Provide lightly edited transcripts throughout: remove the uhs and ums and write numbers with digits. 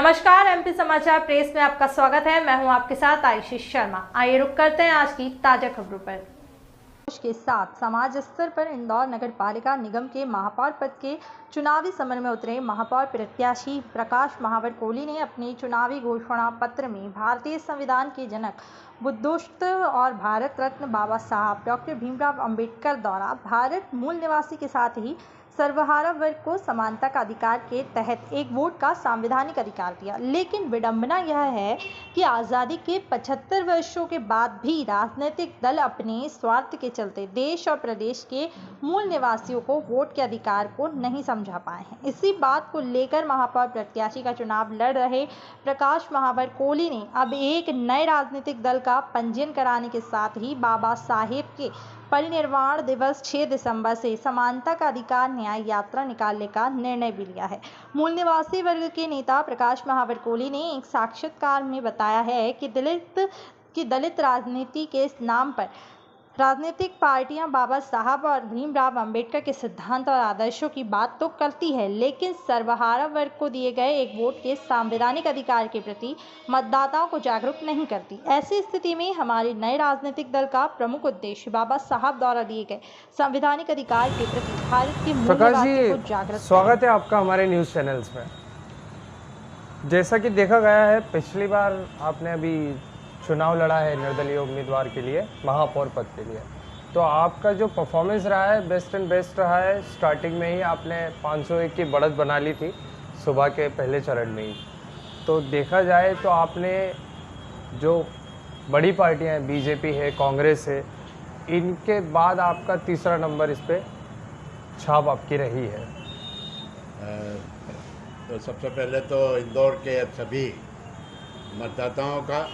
नमस्कार, एमपी समाचार प्रेस में आपका स्वागत है। मैं हूं आपके साथ आशीष शर्मा। आइए रुक करते हैं आज की ताजा खबरों पर। के साथ समाज स्तर पर इंदौर नगर पालिका निगम के महापौर पद के चुनावी समर में उतरे महापौर प्रत्याशी प्रकाश महावर कोहली ने अपने चुनावी घोषणा पत्र में भारतीय संविधान के जनक बुद्धोस्त और भारत रत्न बाबा साहब डॉक्टर भीमराव अंबेडकर द्वारा भारत मूल निवासी के साथ ही सर्वहारा वर्ग को समानता का अधिकार के तहत एक वोट का संवैधानिक अधिकार दिया। लेकिन विडंबना यह है कि आज़ादी के 75 वर्षों के बाद भी राजनीतिक दल अपने स्वार्थ के चलते देश और प्रदेश के मूल निवासियों को वोट के अधिकार को नहीं समझा पाए हैं। इसी बात को लेकर महापौर प्रत्याशी का चुनाव लड़ रहे प्रकाश महावर कोहली ने अब एक नए राजनीतिक दल का पंजीयन कराने के साथ ही बाबा साहेब के परिनिर्वाण दिवस 6 दिसंबर से समानता का अधिकार न्याय यात्रा निकालने का निर्णय भी लिया है। मूल निवासी वर्ग के नेता प्रकाश महावर कोहली ने एक साक्षात्कार में बताया है कि दलित राजनीति के नाम पर राजनीतिक पार्टियां बाबा साहब और भीमराव अंबेडकर के सिद्धांत और आदर्शों की बात तो करती है, लेकिन सर्वहारा वर्ग को दिए गए एक वोट के संवैधानिक अधिकार के प्रति मतदाताओं को जागरूक नहीं करती। ऐसी स्थिति में हमारे नए राजनीतिक दल का प्रमुख उद्देश्य बाबा साहब द्वारा दिए गए संवैधानिक अधिकार के प्रति भारत के मूल निवासियों को जागरूक। स्वागत है आपका हमारे न्यूज़ चैनल्स में। जैसा कि देखा गया है, पिछली बार आपने अभी चुनाव लड़ा है निर्दलीय उम्मीदवार के लिए, महापौर पद के लिए, तो आपका जो परफॉर्मेंस रहा है बेस्ट एंड बेस्ट रहा है। स्टार्टिंग में ही आपने 501 की बढ़त बना ली थी सुबह के पहले चरण में ही। तो देखा जाए तो आपने जो बड़ी पार्टियां हैं, बीजेपी है, कांग्रेस है, इनके बाद आपका तीसरा नंबर इस पर छाप आपकी रही है। तो सबसे पहले तो इंदौर के सभी मतदाताओं का,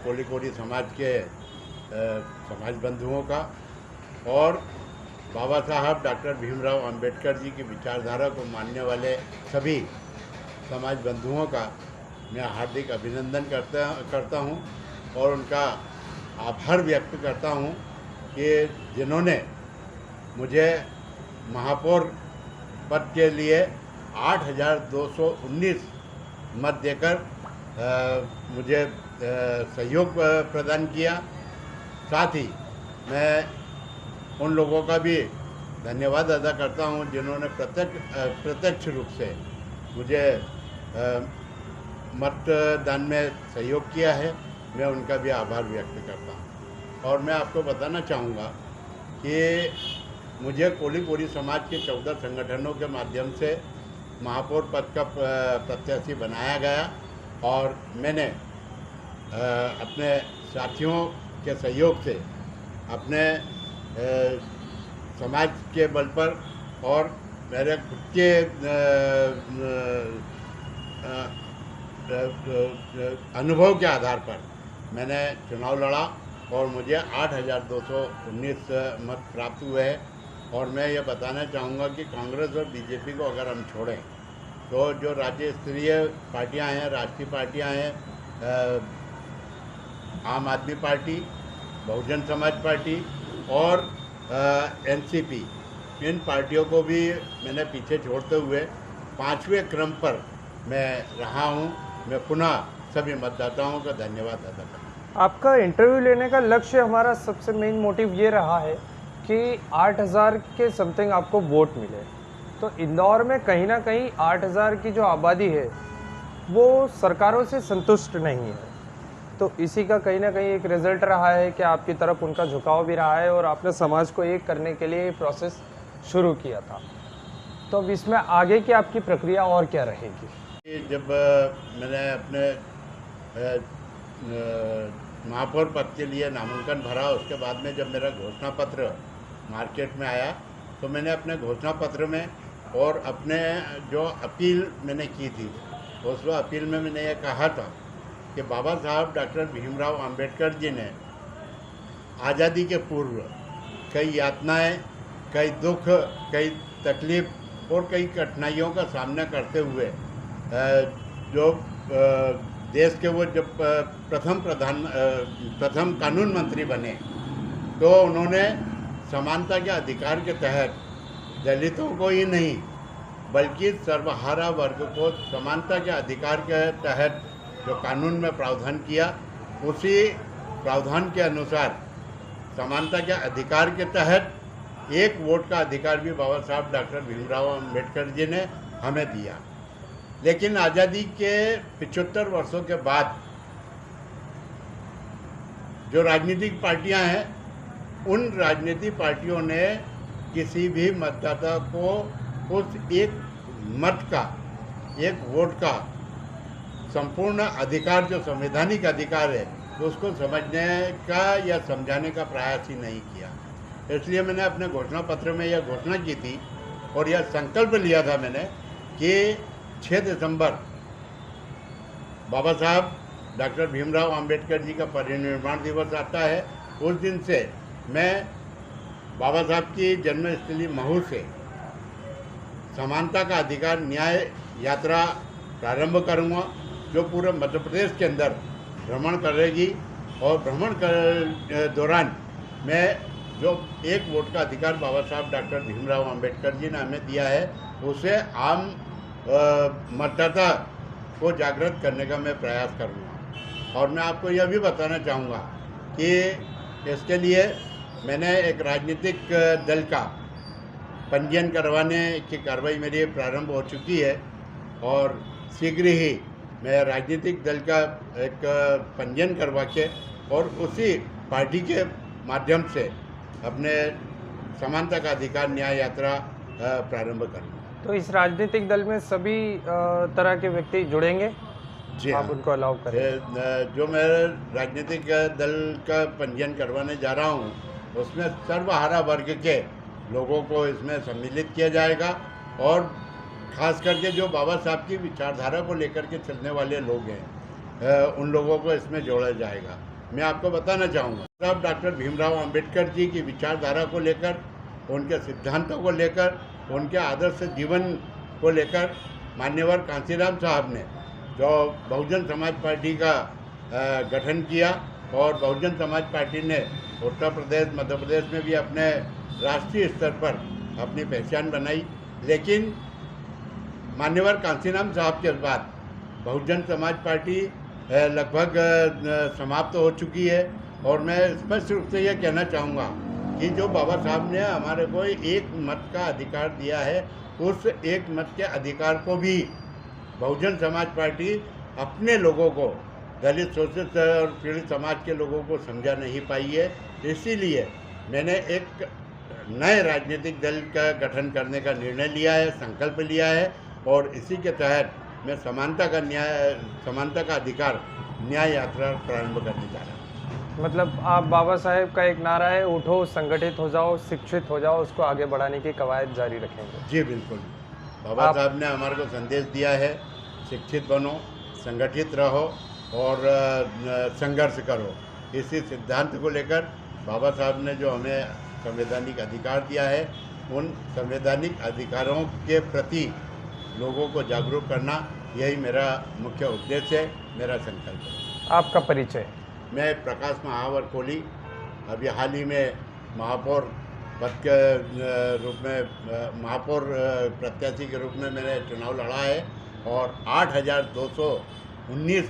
कोली समाज के समाज बंधुओं का और बाबा साहब डॉक्टर भीमराव अंबेडकर जी की विचारधारा को मानने वाले सभी समाज बंधुओं का मैं हार्दिक अभिनंदन करता हूं और उनका आभार व्यक्त करता हूं कि जिन्होंने मुझे महापौर पद के लिए 8,219 मत देकर मुझे सहयोग प्रदान किया। साथ ही मैं उन लोगों का भी धन्यवाद अदा करता हूं जिन्होंने प्रत्यक्ष रूप से मुझे मतदान में सहयोग किया है। मैं उनका भी आभार व्यक्त करता हूं। और मैं आपको बताना चाहूँगा कि मुझे कोली समाज के 14 संगठनों के माध्यम से महापौर पद का प्रत्याशी बनाया गया और मैंने अपने साथियों के सहयोग से अपने समाज के बल पर और मेरे खुद के अनुभव के आधार पर मैंने चुनाव लड़ा और मुझे 8,219 मत प्राप्त हुए हैं। और मैं ये बताना चाहूँगा कि कांग्रेस और बीजेपी को अगर हम छोड़ें तो जो राज्य स्तरीय पार्टियां हैं, राष्ट्रीय पार्टियां हैं, आम आदमी पार्टी, बहुजन समाज पार्टी और एनसीपी, इन पार्टियों को भी मैंने पीछे छोड़ते हुए 5वें क्रम पर मैं रहा हूं। मैं पुनः सभी मतदाताओं का धन्यवाद अदा करता हूं। आपका इंटरव्यू लेने का लक्ष्य हमारा सबसे मेन मोटिव ये रहा है कि 8,000 के समथिंग आपको वोट मिले। तो इंदौर में कहीं ना कहीं 8,000 की जो आबादी है वो सरकारों से संतुष्ट नहीं है। तो इसी का कहीं ना कहीं एक रिजल्ट रहा है कि आपकी तरफ उनका झुकाव भी रहा है और आपने समाज को एक करने के लिए प्रोसेस शुरू किया था। तो अब इसमें आगे की आपकी प्रक्रिया और क्या रहेगी? जब मैंने अपने महापौर पद के लिए नामांकन भरा, उसके बाद में जब मेरा घोषणा पत्र मार्केट में आया तो मैंने अपने घोषणा पत्र में और अपने जो अपील मैंने की थी उस अपील में मैंने ये कहा था कि बाबा साहब डॉक्टर भीमराव अंबेडकर जी ने आज़ादी के पूर्व कई यातनाएं, कई दुख, कई तकलीफ और कई कठिनाइयों का सामना करते हुए जो देश के वो जब प्रथम कानून मंत्री बने तो उन्होंने समानता के अधिकार के तहत दलितों को ही नहीं बल्कि सर्वहारा वर्ग को समानता के अधिकार के तहत जो कानून में प्रावधान किया, उसी प्रावधान के अनुसार समानता के अधिकार के तहत एक वोट का अधिकार भी बाबा साहब डॉक्टर भीमराव अंबेडकर जी ने हमें दिया। लेकिन आज़ादी के 75 वर्षों के बाद जो राजनीतिक पार्टियां हैं, उन राजनीतिक पार्टियों ने किसी भी मतदाता को उस एक मत का, एक वोट का संपूर्ण अधिकार, जो संवैधानिक अधिकार है, उसको समझने का या समझाने का प्रयास ही नहीं किया। इसलिए मैंने अपने घोषणा पत्र में यह घोषणा की थी और यह संकल्प लिया था मैंने कि 6 दिसंबर बाबा साहब डॉक्टर भीमराव अंबेडकर जी का परिनिर्वाण दिवस आता है। उस दिन से मैं बाबा साहब की जन्मस्थली महू से समानता का अधिकार न्याय यात्रा प्रारंभ करूंगा, जो पूरे मध्य प्रदेश के अंदर भ्रमण करेगी। और भ्रमण के दौरान मैं जो एक वोट का अधिकार बाबा साहब डॉक्टर भीमराव अंबेडकर जी ने हमें दिया है, उसे आम मतदाता को जागृत करने का मैं प्रयास करूँगा। और मैं आपको यह भी बताना चाहूँगा कि इसके लिए मैंने एक राजनीतिक दल का पंजीयन करवाने की कार्रवाई मेरी प्रारंभ हो चुकी है और शीघ्र ही मैं राजनीतिक दल का एक पंजीयन करवा के और उसी पार्टी के माध्यम से अपने समानता का अधिकार न्याय यात्रा प्रारंभ करूँगा। तो इस राजनीतिक दल में सभी तरह के व्यक्ति जुड़ेंगे? जी आप हाँ। उनको अलाउ करें? जो मैं राजनीतिक दल का पंजीयन करवाने जा रहा हूँ, उसमें सर्वहारा वर्ग के लोगों को इसमें सम्मिलित किया जाएगा और खास करके जो बाबा साहब की विचारधारा को लेकर के चलने वाले लोग हैं, उन लोगों को इसमें जोड़ा जाएगा। मैं आपको बताना चाहूँगा, साहब डॉक्टर भीमराव अंबेडकर जी की विचारधारा को लेकर, उनके सिद्धांतों को लेकर, उनके आदर्श जीवन को लेकर मान्यवर कांशीराम साहब ने जो बहुजन समाज पार्टी का गठन किया और बहुजन समाज पार्टी ने उत्तर प्रदेश, मध्य प्रदेश में भी अपने राष्ट्रीय स्तर पर अपनी पहचान बनाई। लेकिन मान्यवर कांशीराम साहब के बाद बहुजन समाज पार्टी लगभग समाप्त हो चुकी है और मैं स्पष्ट रूप से यह कहना चाहूँगा कि जो बाबा साहब ने हमारे को एक मत का अधिकार दिया है, उस एक मत के अधिकार को भी बहुजन समाज पार्टी अपने लोगों को, दलित, शोषित और पीड़ित समाज के लोगों को समझा नहीं पाई है। इसीलिए मैंने एक नए राजनीतिक दल का गठन करने का निर्णय लिया है, संकल्प लिया है और इसी के तहत मैं समानता का अधिकार न्याय यात्रा प्रारंभ करने जा रहा हूँ। मतलब आप बाबा साहेब का एक नारा है, उठो, संगठित हो जाओ, शिक्षित हो जाओ, उसको आगे बढ़ाने की कवायद जारी रखेंगे? जी बिल्कुल। बाबा साहब ने हमारे को संदेश दिया है, शिक्षित बनो, संगठित रहो और संघर्ष करो। इसी सिद्धांत को लेकर बाबा साहब ने जो हमें संवैधानिक अधिकार दिया है, उन संवैधानिक अधिकारों के प्रति लोगों को जागरूक करना, यही मेरा मुख्य उद्देश्य है, मेरा संकल्प है। आपका परिचय? मैं प्रकाश महावर कोहली, अभी हाल ही में महापौर पद के रूप में, महापौर प्रत्याशी के रूप में मैंने चुनाव लड़ा है और 8,219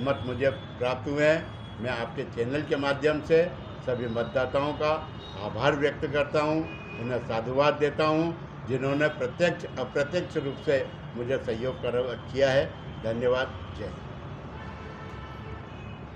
मत मुझे प्राप्त हुए हैं। मैं आपके चैनल के माध्यम से सभी मतदाताओं का आभार व्यक्त करता हूं, उन्हें साधुवाद देता हूं, जिन्होंने प्रत्यक्ष अप्रत्यक्ष रूप से मुझे सहयोग किया है। धन्यवाद। जय हिंद।